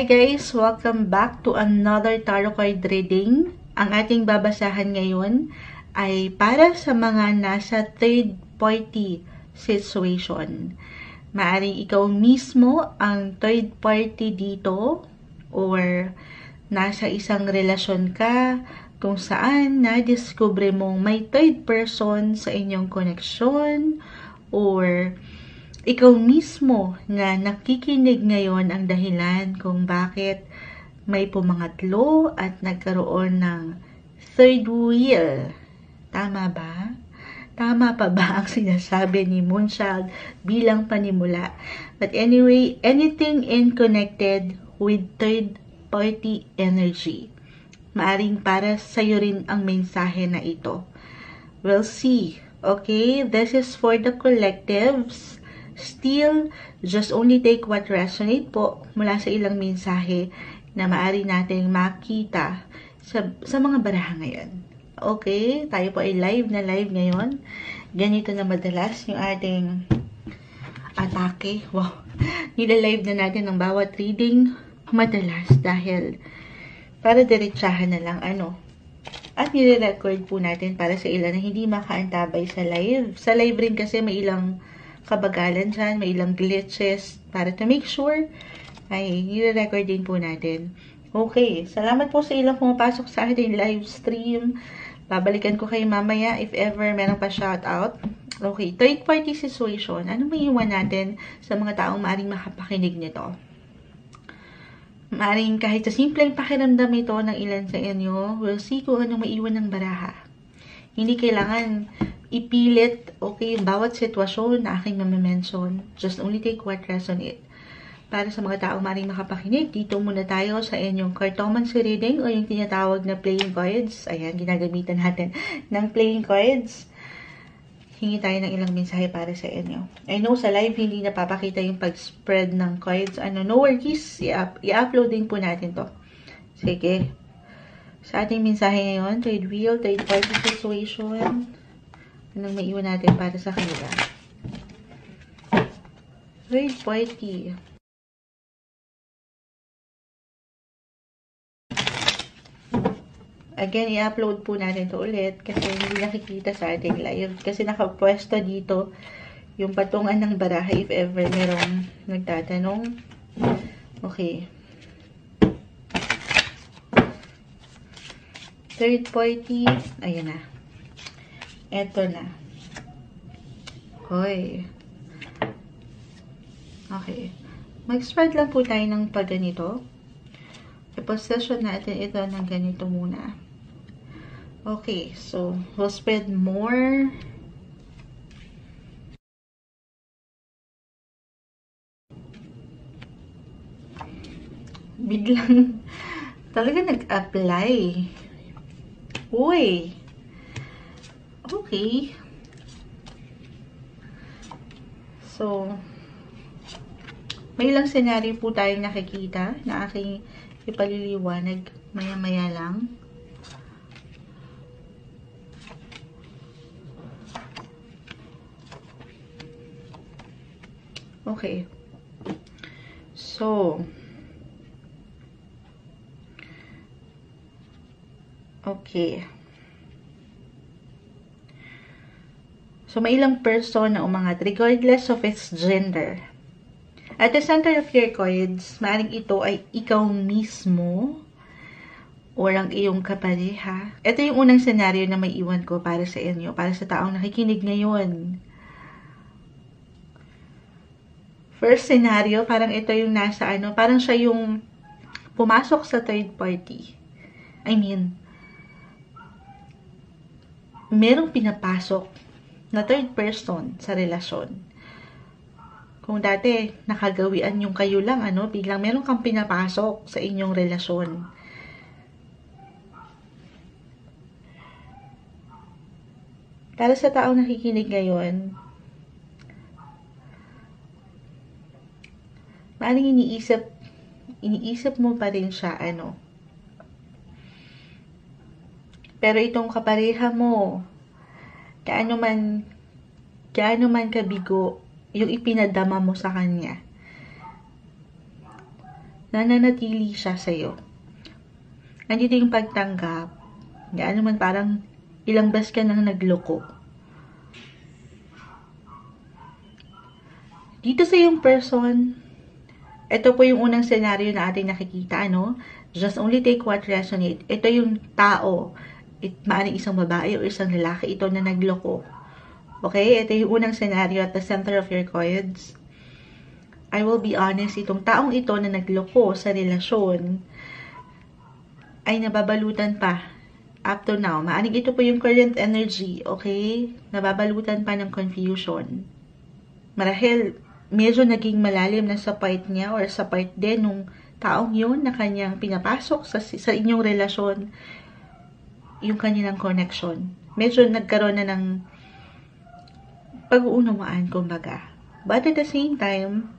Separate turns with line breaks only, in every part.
guys! Welcome back to another tarot card reading. Ang ating babasahan ngayon ay para sa mga nasa third party situation. Maaring ikaw mismo ang third party dito or nasa isang relasyon ka kung saan na-discover mong may third person sa inyong koneksyon or ikaw mismo na nakikinig ngayon ang dahilan kung bakit may pumangatlo at nagkaroon ng third wheel. Tama ba? Tama pa ba ang sinasabi ni Moonchild bilang panimula? But anyway, anything in connected with third party energy. Maaring para sa'yo rin ang mensahe na ito. We'll see. Okay? This is for the collectives. Still, just only take what resonate po mula sa ilang mensahe na maaari nating makita sa mga baraha ngayon. Okay, tayo po ay live ngayon. Ganito na madalas yung ating atake. Wow, nila-live na natin ang bawat reading madalas dahil para diretsahan na lang At nire-record po natin para sa ilan na hindi makaantabay sa live. Sa live rin kasi may ilang kabagalan dyan, may ilang glitches para to make sure ay nire-record din po natin. Okay, salamat po sa ilang pumapasok sa ating live stream. Babalikan ko kayo mamaya if ever meron pa shoutout. Okay, third party situation. Ano may iwan natin sa mga taong maaaring makapakinig nito? Maaaring kahit sa simpleng pakiramdam ito ng ilan sa inyo, we'll see kung anong maiwan ng baraha. Hindi kailangan ipilit, okay, yung bawat sitwasyon na aking mamimension. Just only take what resonate. Para sa mga taong maaaring makapakinig, dito muna tayo sa inyong cartomancy reading o yung tinatawag na playing cards. Ayan, ginagamitan natin ng playing cards. Hingi tayo ng ilang mensahe para sa inyo. I know sa live hindi napapakita yung pag-spread ng cards. No worries, i-upload din po natin to. Sige. Sa ating mensahe ngayon, third wheel, third party situation. Anong maiwan natin para sa kanila? Third party. Again, i-upload po natin to ulit kasi hindi nakikita sa ating live. Kasi nakapwesto dito yung patungan ng baraha if ever merong nagtatanong. Okay. Third party. Ayan na. Eto na. Hoy. Okay. Mag-spread lang po tayo ng pagganito. I-position natin ito ng ganito muna. Okay. So, we'll spread more. Biglang talaga nag-apply. Uy. Okay. So, may ilang senaryo po tayong nakikita na aking ipaliliwanag maya-maya lang. Okay. So, okay. So, may ilang person na umangat regardless of its gender. At the center of your cards, maaaring ito ay ikaw mismo o ang iyong kapareha. Ito yung unang senaryo na may iwan ko para sa inyo, para sa taong nakikinig ngayon. First scenario, parang ito yung nasa parang siya yung pumasok sa third party. I mean, merong pinapasok na third person sa relasyon. Kung dati, nakagawian yung kayo lang, biglang meron kang pinapasok sa inyong relasyon. Para sa taong nakikinig ngayon, maaaring iniisip mo pa rin siya, Pero itong kapareha mo, gaano man kabigo yung ipinadama mo sa kanya. nananatili siya sa'yo. Nandito yung pagtanggap. Ano man, parang ilang beses ka nang nagloko. Dito sa yung person, ito po yung unang scenario na ating nakikita, ano? Just only take what resonate. Ito yung tao. Maaaring isang babae o isang lalaki ito na nagloko. Okay? Ito yung unang scenario at the center of your cards. I will be honest, itong taong ito na nagloko sa relasyon ay nababalutan pa up to now. Maaring ito po yung current energy, okay? Nababalutan pa ng confusion. Marahil, medyo naging malalim na sa part niya or sa part din nung taong yun na kanyang pinapasok sa inyong relasyon, yung kanilang connection. Medyo nagkaroon na ng pag-uunawaan, kumbaga. But at the same time,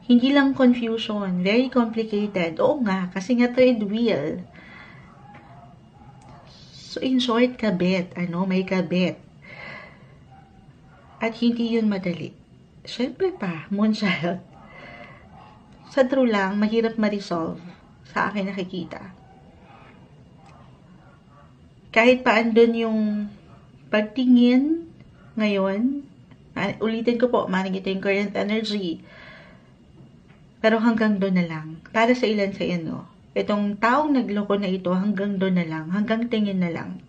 hindi lang confusion, very complicated. Oo nga, kasi nga third wheel. So, in short, kabit. May kabit. At hindi yun madali. Siyempre pa, Moonchild. Sa true lang, mahirap ma-resolve sa akin nakikita. Kahit pa andun yung pagtingin ngayon, ulitin ko po, maring ito yung current energy. Pero hanggang doon na lang. Para sa ilan sa inyo, itong taong nagloko na ito, hanggang doon na lang. Hanggang tingin na lang.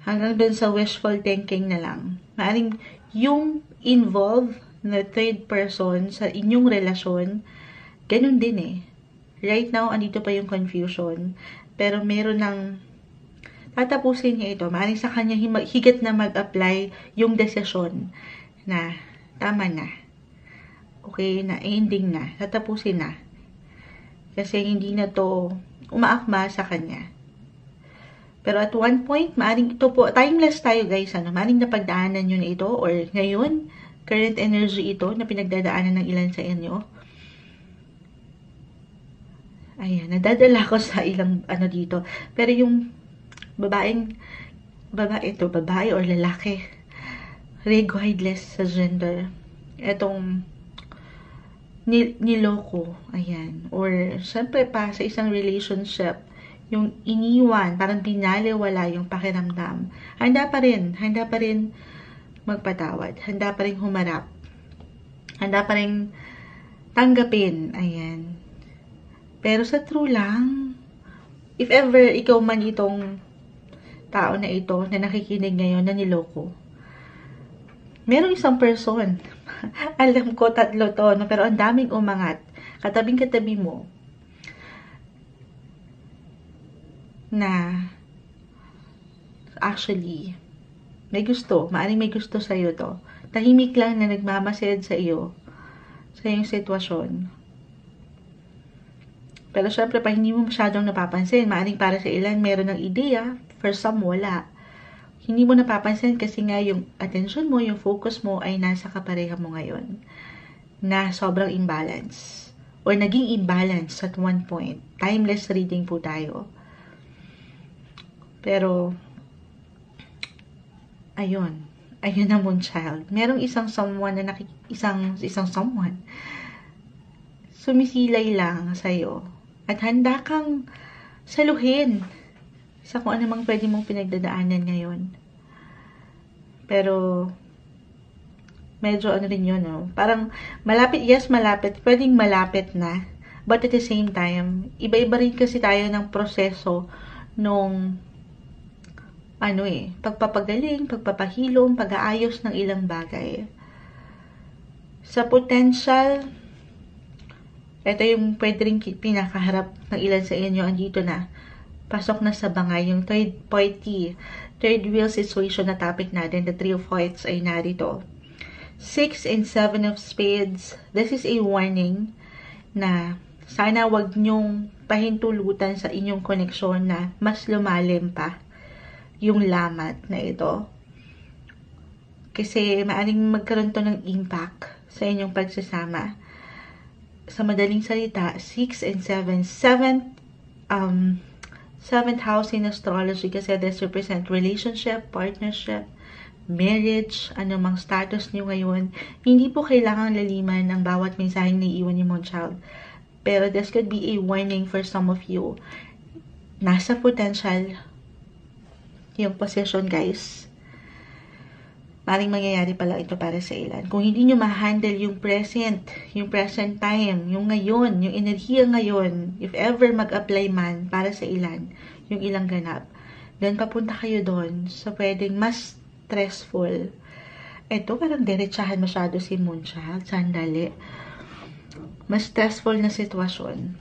Hanggang doon sa wishful thinking na lang. Maaring yung involved na third person sa inyong relasyon, ganun din eh. Right now, andito pa yung confusion. Pero meron ng tatapusin niya ito. Maaring sa kanya higit na mag-apply yung desisyon na tama na. Okay na, ending na, tatapusin na. Kasi hindi na to umaakma sa kanya. Pero at one point, maaring ito po, timeless tayo guys, maaring napagdaanan nyo na ito, or ngayon, current energy ito na pinagdadaanan ng ilan sa inyo. Ayan, nadadala ko sa ilang dito. Pero yung babae or lalaki, regardless sa gender, etong niloko, ayan, or syempre pa sa isang relationship, yung iniwan, parang binaliwala yung pakiramdam, handa pa rin magpatawad, handa pa rin humarap, handa pa rin tanggapin, ayan. Pero sa true lang, if ever ikaw man itong tao na ito na nakikinig ngayon na niloko, merong isang person, alam ko tatlo to, pero ang daming umangat, katabing-katabi mo, na actually, maaring may gusto sa'yo to. Tahimik lang na nagmamasid sa iyo, sa iyong sitwasyon. Pero syempre, pa hindi mo masyadong napapansin, maaring para sa ilan, meron ng ideya, for some, wala. Hindi mo napapansin kasi nga yung attention mo, yung focus mo ay nasa kapareha mo ngayon. Na sobrang imbalance. Or naging imbalance at one point. Timeless reading po tayo. Pero, ayun na Moonchild. Merong isang someone na isang someone sumisilay lang sa'yo. At handa kang saluhin sa kung anumang pwede mong pinagdadaanan ngayon. Pero, medyo rin yun, no? Parang, malapit, pwedeng malapit na. But at the same time, iba-iba rin kasi tayo ng proseso nung, pagpapagaling, pagpapahilom, pag-aayos ng ilang bagay. Sa potential, ito yung pwede rin pinakaharap ng ilan sa inyo, andito na. Pasok na sa bangay, yung third wheel situation na topic natin, the 3 of Hearts ay narito. 6 and 7 of Spades, this is a warning na sana wag nyong pahintulutan sa inyong koneksyon na mas lumalim pa yung lamat na ito. Kasi maaring magkaroon to ng impact sa inyong pagsasama. Sa madaling salita, 6 and 7. 7th house in astrology kasi this represent relationship, partnership, marriage, anumang status nyo ngayon, hindi po kailangang laliman ng bawat mensaheng naiiwan ni Moonchild. Pero this could be a warning for some of you. Nasa potential yung position, guys. Maring mangyayari pala ito para sa ilan. Kung hindi nyo ma-handle yung present time, yung ngayon, yung enerhiya ngayon, if ever mag-apply man para sa ilan, yung ilang ganap, then papunta kayo doon sa pwedeng mas stressful. Ito, parang diretsahan masyado si Moonchild. Sandali. Mas stressful na sitwasyon.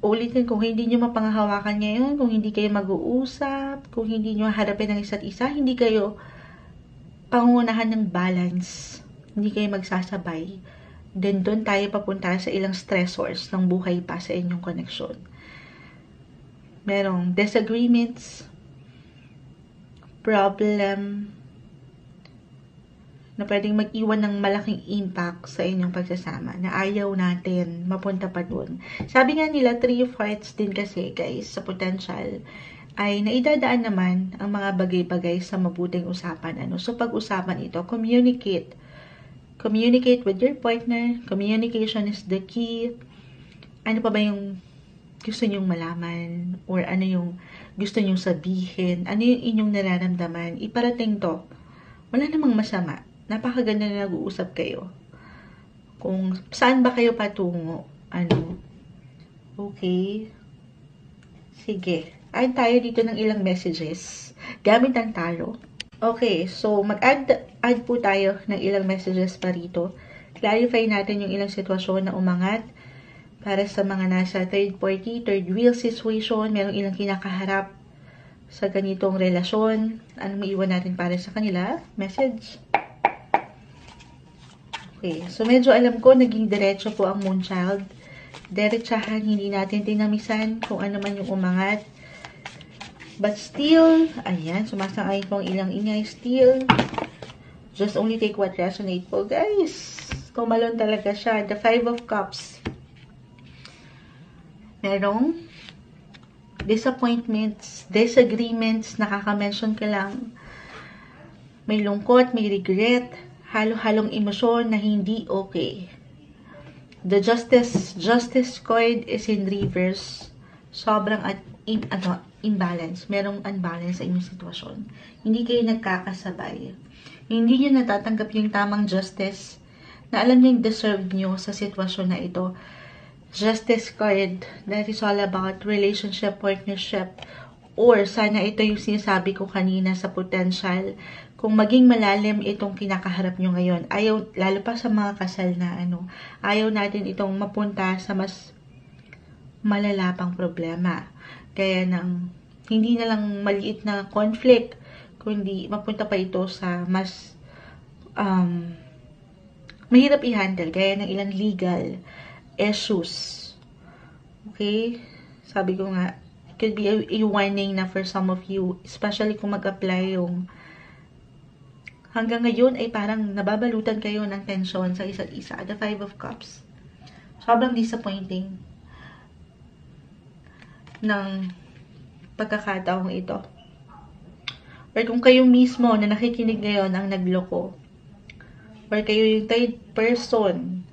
Ulitin, kung hindi nyo mapanghahawakan ngayon, kung hindi kayo mag-uusap, kung hindi nyo harapin ang isa't isa, hindi kayo pangunahan ng balance, hindi kayo magsasabay, then doon tayo papunta sa ilang stressors ng buhay pa sa inyong koneksyon. Merong disagreements, problem, na pwedeng mag-iwan ng malaking impact sa inyong pagsasama, na ayaw natin mapunta pa dun. Sabi nga nila, 3 of Hearts din kasi, guys, sa potential, ay naidadaan naman ang mga bagay-bagay sa mabuting usapan. So, pag-usapan ito, communicate. Communicate with your partner. Communication is the key. Ano pa ba yung gusto nyong malaman? Or ano yung gusto nyong sabihin? Ano yung inyong nararamdaman? Iparating to. Wala namang masama. Napakaganda na nag-uusap kayo. Kung saan ba kayo patungo. Okay. Sige. Add tayo dito ng ilang messages. Gamit ang tarot. Okay. So, mag-add po tayo ng ilang messages pa rito. Clarify natin yung ilang sitwasyon na umangat para sa mga nasa third party, third wheel situation. Merong ilang kinakaharap sa ganitong relasyon. Anong maiwan natin para sa kanila? Message. Okay, so medyo alam ko, naging diretso po ang Moonchild. Diretsahan, hindi natin tinamisan kung ano man yung umangat. But still, ayan, sumasang-ayon po ang ilang ingay. Still, just only take what resonate po, guys. Tumalon talaga siya. The 5 of Cups. Merong disappointments, disagreements, nakaka-mention ka lang. May lungkot, may regret, halo-halong emosyon na hindi okay. The justice card is in reverse. Sobrang imbalance. Merong unbalance sa inyong sitwasyon. Hindi kayo nagkakasabay. Hindi nyo natatanggap yung tamang justice na alam nyo yung deserve nyo sa sitwasyon na ito. Justice card, that is all about relationship, partnership, or sana ito yung sinasabi ko kanina sa potential. Kung maging malalim itong kinakaharap nyo ngayon, ayaw, lalo pa sa mga kasal na ayaw natin itong mapunta sa mas malala pang problema. Kaya hindi na lang maliit na conflict, kundi mapunta pa ito sa mas mahirap i-handle, gaya ng ilang legal issues. Okay? Sabi ko nga, it could be a warning na for some of you, especially kung mag-apply yung hanggang ngayon ay parang nababalutan kayo ng tension sa isa't isa. The 5 of Cups. Sobrang disappointing ng pagkakataong ito. Or kung kayo mismo na nakikinig ngayon ang nagloko, or kayo yung third person,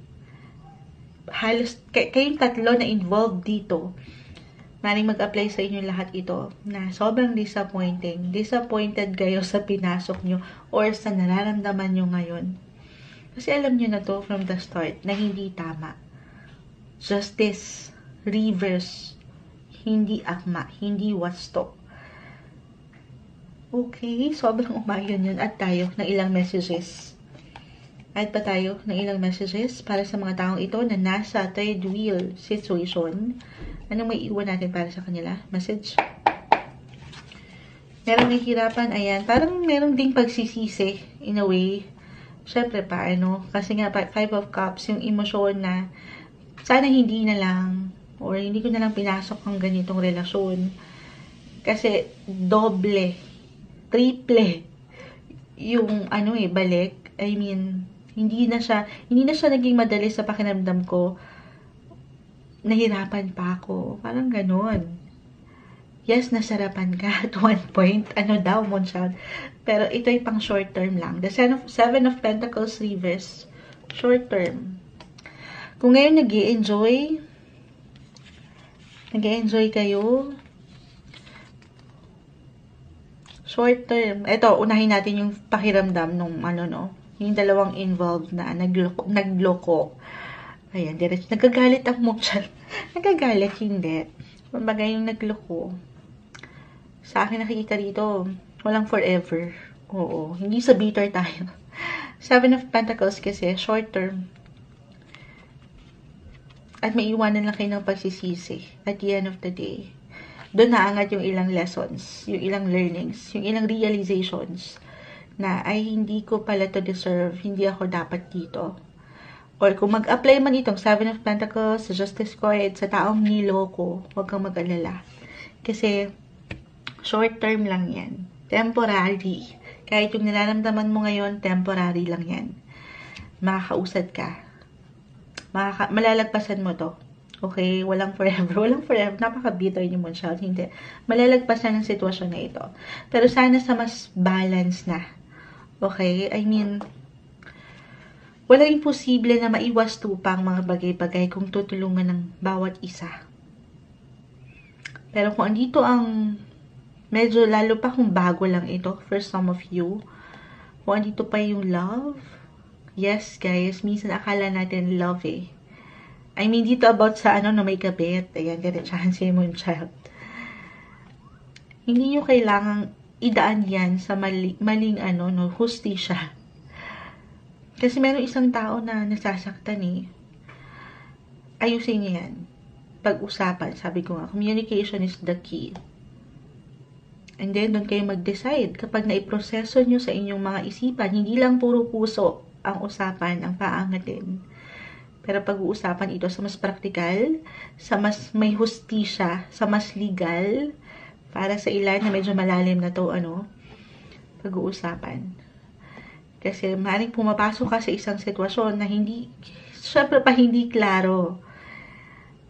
halos kayong tatlo na involved dito, maring mag-apply sa inyo lahat ito na sobrang disappointing. Disappointed kayo sa pinasok nyo or sa nararamdaman nyo ngayon. Kasi alam nyo na to from the start na hindi tama. Justice, reverse, hindi akma, hindi wasto. Okay, sobrang umayon yun. At tayo ng ilang messages. Add pa tayo ng ilang messages para sa mga taong ito na nasa third wheel situation. Anong may iwan natin para sa kanila? Message. Merong nahihirapan, ayan. Parang merong ding pagsisisi, in a way. Siyempre pa, kasi nga, 5 of Cups, yung emosyon na, sana hindi na lang, or hindi ko na lang pinasok ang ganitong relasyon. Kasi, doble, triple, yung, balik. I mean, hindi na siya naging madali sa pakiramdam ko. Nahirapan pa ako. Parang ganon. Yes, nasarapan ka at one point. Ano daw, Monshad? Pero ito ay pang short term lang. The Seven of Pentacles reverse. Short term. Kung ngayon nag-i-enjoy kayo, short term. Ito, unahin natin yung pakiramdam nung yung dalawang involved na nagloko. Ayan, diretso. Nagagalit ang Monshad. Nagagalit, hindi. Kumbaga yung nagloko. Sa akin nakikita dito, walang forever. Oo, hindi sa bitter tayo. Seven of Pentacles kasi, short term. At may iwanan lang kayo ng pagsisisi at the end of the day. Doon naangat yung ilang lessons, yung ilang learnings, yung ilang realizations na ay hindi ko pala to deserve, hindi ako dapat dito. Or kung mag-apply man itong Seven of Pentacles sa Justice Card sa taong niloko, huwag kang mag-alala. Kasi short term lang yan. Temporary. Kahit yung nararamdaman mo ngayon, temporary lang yan. Makakausad ka. Malalagpasan mo to. Okay? Walang forever. Walang forever. Napaka-bitter niyo mo siya. Hindi. Malalagpasan ang sitwasyon na ito. Pero sana sa mas balance na. Okay? I mean, walang imposible na maiwas tupang mga bagay-bagay kung tutulungan ng bawat isa. Pero kung andito ang medyo lalo pa kung bago lang ito for some of you. Kung andito pa yung love. Yes, guys. Minsan akala natin love eh. I mean, dito about sa na may kabit. Ayan, diretsahan si Moonchild. Hindi nyo kailangang idaan yan sa maling hustisya. Kasi meron isang tao na nasasaktan eh. Ayusin niya yan. Pag-usapan, sabi ko nga, communication is the key. And then, doon kayo mag-decide. Kapag naiproseso nyo sa inyong mga isipan, hindi lang puro puso ang usapan, ang paangatin. Pero pag-uusapan ito sa mas praktikal, sa mas may hustisya, sa mas legal, para sa ilan na medyo malalim na to, pag-uusapan. Kasi maaaring pumapasok ka sa isang sitwasyon na syempre pa hindi klaro.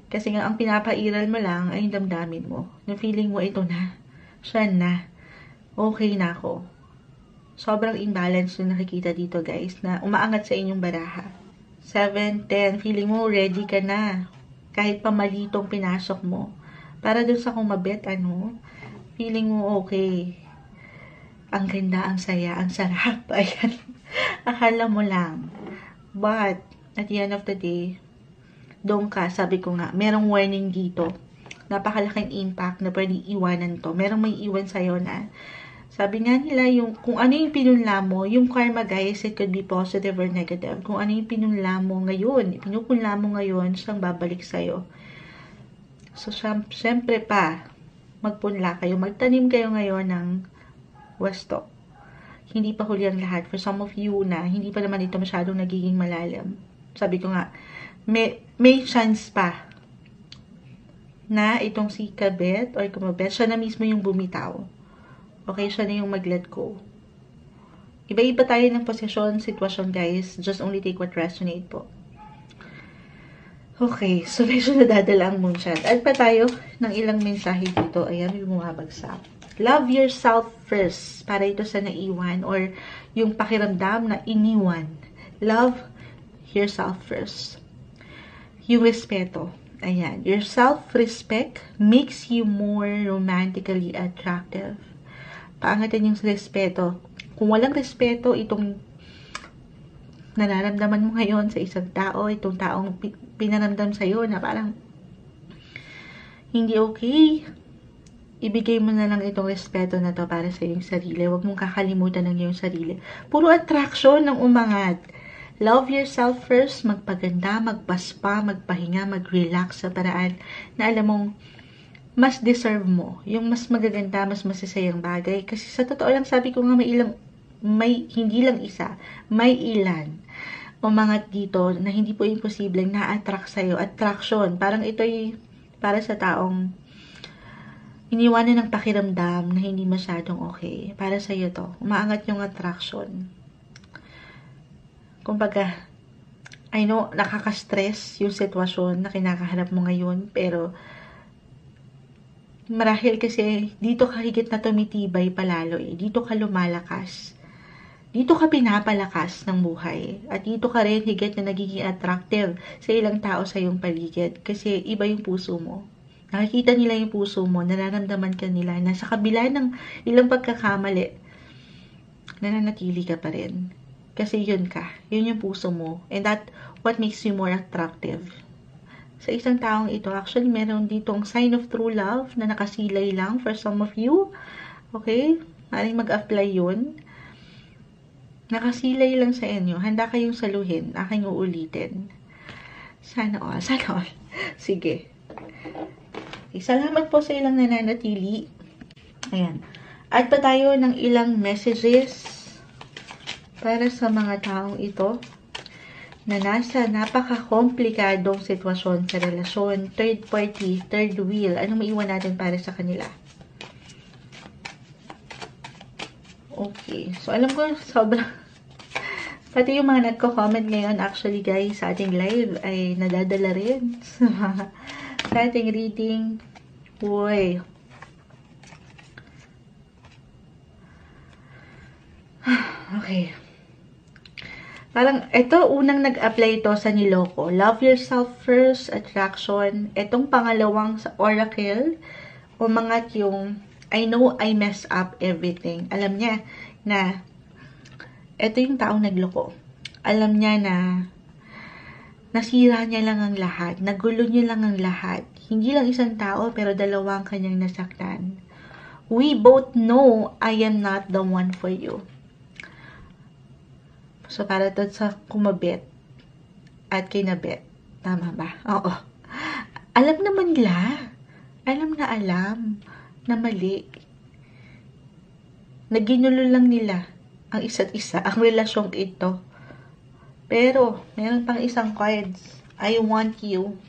Kasi nga, ang pinapairal mo lang ay yung damdamin mo. Yung feeling mo, ito na. Siya na. Okay na ako. Sobrang imbalance yung nakikita dito, guys, na umaangat sa inyong baraha. 7, 10, feeling mo ready ka na. Kahit pa mali itong pinasok mo. Para dun sa kumabit, feeling mo okay. Ang ganda, ang saya, ang sarap. Ayan. Akala mo lang. But, at the end of the day, doon ka, sabi ko nga, merong warning dito. Napakalaking impact na pwede iwanan to. Merong may iwan sa'yo na. Sabi nga nila, kung ano yung pinunla mo, yung karma, guys, it could be positive or negative. Kung ano yung pinunla mo ngayon, pinupunla mo ngayon, siyang babalik sa'yo. So, syempre pa, magpunla kayo. Magtanim kayo ngayon ng wasto. Hindi pa huli ang lahat. For some of you na, hindi pa naman ito masyadong nagiging malalim. Sabi ko nga, may chance pa na itong si kabit or kumabet, siya na mismo yung bumitaw. Okay, siya na yung mag-let go. Iba-iba tayo ng posisyon, sitwasyon, guys. Just only take what resonate po. Okay, so medyo nadadala ang Moonchild. Add pa tayo ng ilang mensahe dito. Ayan, may bumabagsak. Love yourself first. Para ito sa naiwan or yung pakiramdam na iniwan. Love yourself first. Yung respeto. Ayan. Your self-respect makes you more romantically attractive. Paangatin yung respeto. Kung walang respeto, itong nararamdaman mo ngayon sa isang tao, itong taong pinaramdam sa'yo na parang hindi okay, ibigay mo na lang itong respeto na to para sa iyong sarili. Huwag mong kakalimutan ng iyong sarili. Puro attraction ng umangat. Love yourself first, magpaganda, magpaspa, magpahinga, mag-relax sa paraan na alam mong mas deserve mo. Yung mas magaganda, mas masasayang bagay. Kasi sa totoo lang, sabi ko nga hindi lang isa, may ilan umangat dito na hindi po imposibleng na-attract sa'yo. Attraction, parang ito'y para sa taong iniwanan ng pakiramdam na hindi masyadong okay. Para sa'yo to, umaangat yung attraction. Kumbaga, I know, nakaka-stress yung sitwasyon na kinakaharap mo ngayon, pero Marahil kasi dito ka higit na tumitibay palalo eh. Dito ka lumalakas. Dito ka pinapalakas ng buhay. At dito ka rin higit na nagiging attractive sa ilang tao sa iyong paligid. Kasi iba yung puso mo. Nakikita nila yung puso mo, nararamdaman ka nila na sa kabila ng ilang pagkakamali, nananatili ka pa rin. Kasi yun ka. Yun yung puso mo. And that what makes you more attractive. Sa isang taong ito, actually, meron ditong sign of true love na nakasilay lang for some of you. Okay? Maring mag-apply yun. Nakasilay lang sa inyo. Handa kayong saluhin. Aking uulitin. Sana all. Sana all. Sige. Okay, salamat po sa ilang nananatili. Ayan. Add pa tayo ng ilang messages para sa mga taong ito na nasa napaka-komplikadong sitwasyon sa relasyon, third party, third wheel. Anong maiwan natin para sa kanila? Okay. So, alam ko, sobrang pati yung mga nagko-comment ngayon, actually guys, sa ating live ay nadadala rin sa ating reading. Uy. Okay. Parang, ito, unang nag-apply ito sa niloko. Love yourself first, attraction. Itong pangalawang sa oracle, umangat yung, I know I mess up everything. Alam niya na, ito yung taong nagloko. Alam niya na, nasira niya lang ang lahat. Nagulo niya lang ang lahat. Hindi lang isang tao, pero dalawang kanyang nasaktan. We both know I am not the one for you. So, para to sa kumabit at kinabit. Tama ba? Oo. Alam naman nila. Alam na mali. Naginulo lang nila ang isa't isa, ang relasyong ito. Pero, meron pang isang cards. I want you.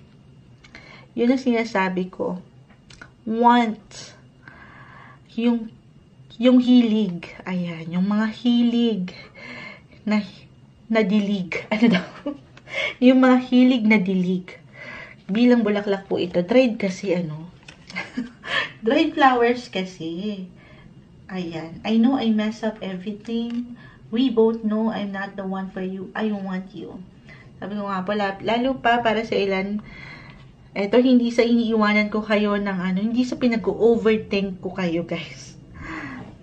Yun ang sinasabi ko. Want. Yung hilig. Ayan, yung mga hilig na dilig. Ano daw? Yung mga hilig na dilig. Bilang bulaklak po ito. Dried kasi ano. Dried flowers kasi. Ayan. I know I mess up everything. We both know I'm not the one for you. I want you. Sabi ko nga po, lalo pa para sa ilan, eto hindi sa iniiwanan ko kayo ng ano, hindi sa pinag-overthink ko kayo guys.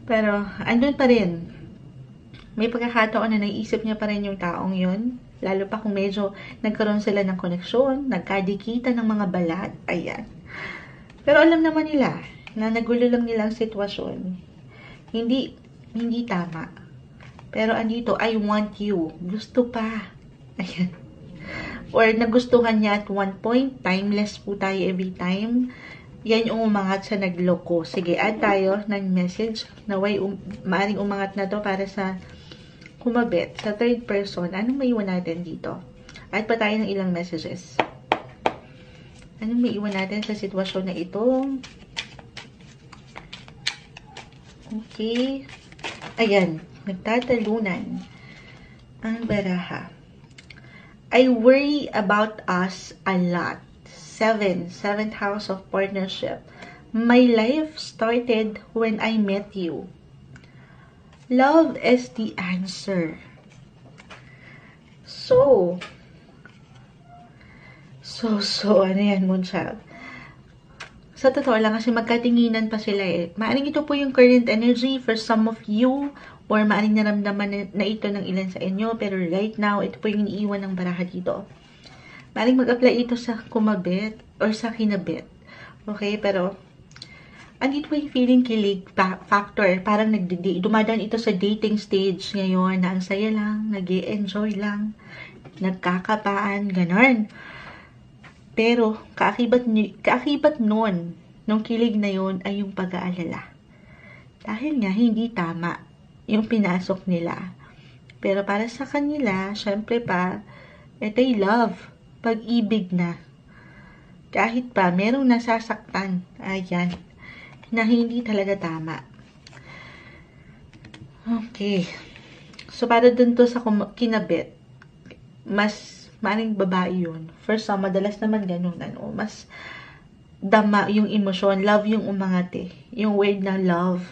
Pero, andun pa rin. May pagkakataon na naiisip niya pa rin yung taong yun. Lalo pa kung medyo nagkaroon sila ng koneksyon, nagkadikita ng mga balat. Ayan. Pero alam naman nila na nagulo lang nilang sitwasyon. Hindi tama. Pero andito, I want you. Gusto pa. Ayan. Or nagustuhan niya at one point. Timeless po tayo every time. Yan yung umangat sa nagloko. Sige, add tayo ng message. Naway, maaring umangat na to para sa kumabit. Sa third person, anong maiwan natin dito? Add pa tayo ng ilang messages. Anong maiwan natin sa sitwasyon na ito? Okay. Ayan. Nagtatalunan ang baraha. I worry about us a lot. Seventh house of partnership. My life started when I met you. Love is the answer. So, ano yan, Moonchild? Sa totoo lang, kasi magkatinginan pa sila eh. Maaring ito po yung current energy for some of you, or maaring naramdaman na ito ng ilan sa inyo, pero right now, ito po yung iniiwan ng baraha dito. Maaring mag-apply ito sa kumabit, or sa kinabit. Okay, pero, andito po yung feeling kilig factor. Parang dumadaan ito sa dating stage ngayon, na ang saya lang, nag-e-enjoy lang, nagkakapaan, ganon. Pero, kaakibat nun, nung kilig na yun, ay yung pag-aalala. Dahil nga, hindi tama yung pinasok nila. Pero para sa kanila, syempre pa, ito'y love, pag-ibig na. Kahit pa, merong nasasaktan, ayan, na hindi talaga tama. Okay. So, para dun to sa kinabit, mas maring babae yun. First, madalas naman ganun, ano, mas dama yung emosyon. Love yung umangat eh. Yung word na love.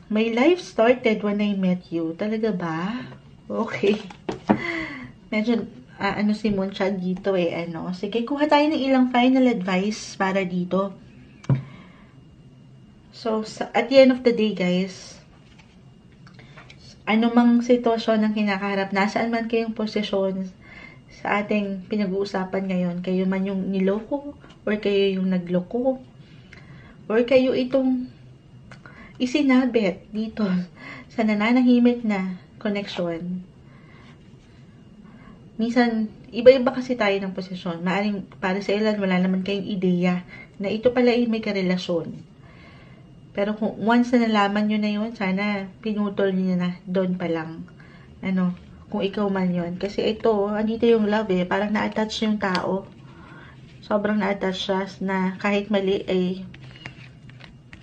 My life started when I met you. Talaga ba? Okay. Medyo, ano si Moonshot dito eh, ano. Sige, kuha tayo ng ilang final advice para dito. So, at the end of the day, guys, anumang sitwasyon ang kinakaharap, nasaan man kayong posisyon sa ating pinag-uusapan ngayon, kayo man yung niloko, or kayo yung nagloko, or kayo itong isinabit dito sa nananahimik na connection. Minsan, iba-iba kasi tayo ng posisyon. Maaring para sa ilan, wala naman kayong ideya na ito pala ay may karelasyon. Pero kung once na nalaman nyo na yun, sana pinutol nyo na doon pa lang. Ano, kung ikaw man yun. Kasi ito, andito yung love eh. Parang na-attach yung tao. Sobrang na-attach siya na kahit mali ay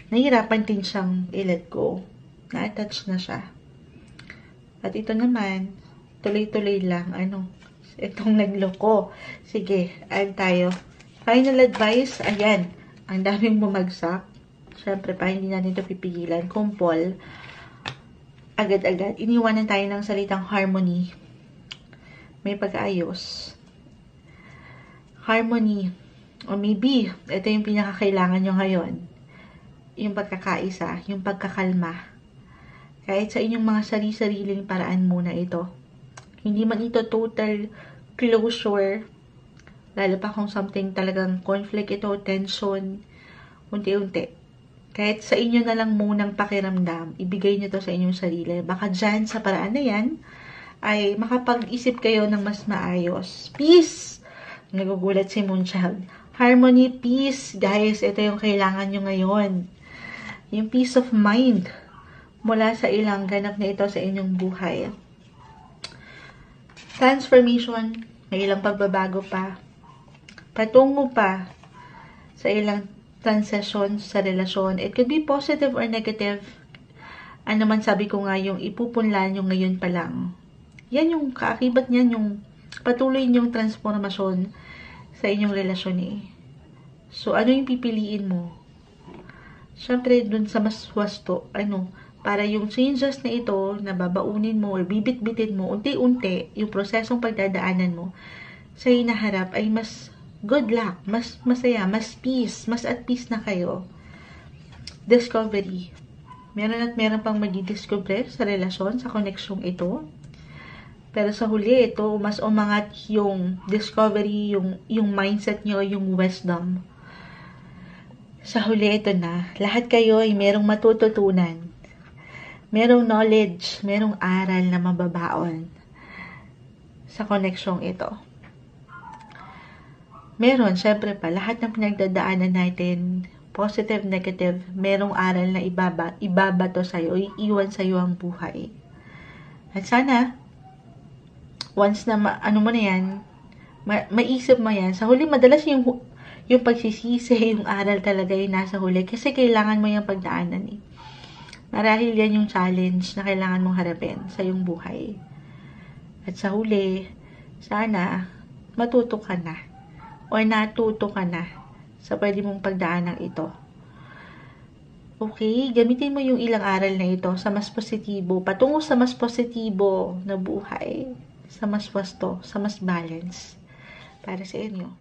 nahihirapan din siyang i-let go. Na-attach na siya. At ito naman, tuloy-tuloy lang. Ano, itong nagloko. Sige, add tayo. Final advice, ayan. Ang daming bumagsak. Siyempre pa, hindi natin ito pipigilan. Kumpol. Agad-agad. Iniwanan tayo ng salitang harmony. May pag-ayos. Harmony. O maybe, ito yung pinakakailangan nyo ngayon. Yung pagkakaisa, yung pagkakalma. Kahit sa inyong mga sarili-sariling paraan muna ito. Hindi man ito total closure, lalo pa kung something talagang conflict ito, tension, unti-unti. Kahit sa inyo na lang munang pakiramdam, ibigay nyo to sa inyong sarili. Baka dyan, sa paraan na yan, ay makapag-isip kayo ng mas maayos. Peace! Nagugulat si Moonchild. Harmony, peace. Guys, ito yung kailangan nyo ngayon. Yung peace of mind mula sa ilang ganap na ito sa inyong buhay. Transformation, may ilang pagbabago pa. Patungo pa sa ilang transition sa relasyon. It could be positive or negative. Ano man sabi ko nga, yung ipupunlan nyo ngayon pa lang. Yan yung kaakibat niyan, yung patuloy nyong transformasyon sa inyong relasyon eh. So, ano yung pipiliin mo? Siyempre, dun sa mas wasto, para yung changes na ito, na babaunin mo or bibit-bitin mo, unti-unti, yung prosesong pagdadaanan mo, sa hinaharap ay mas good luck, mas masaya, mas peace, mas at peace na kayo. Discovery. Meron at meron pang magdidiscover sa relasyon, sa koneksyong ito. Pero sa huli, ito, mas umangat yung discovery, yung mindset nyo, yung wisdom. Sa huli, ito na. Lahat kayo ay merong matututunan. Merong knowledge, merong aral na mababaon sa koneksyong ito. Meron, syempre pa, lahat ng pinagdadaanan natin, positive, negative, merong aral na ibabato sa'yo, iiwan sa'yo ang buhay. At sana, once na mo na yan, maisip mo yan, sa huli, madalas yung pagsisisi, yung aral talaga yung nasa huli, kasi kailangan mo yung pagdaanan eh. Marahil yan yung challenge na kailangan mong harapin sa iyong buhay. At sa huli, sana matuto ka na o natuto ka na sa pwede mong pagdaanan ito. Okay, gamitin mo yung ilang aral na ito sa mas positibo, patungo sa mas positibo na buhay, sa mas wasto, sa mas balance para sa inyo.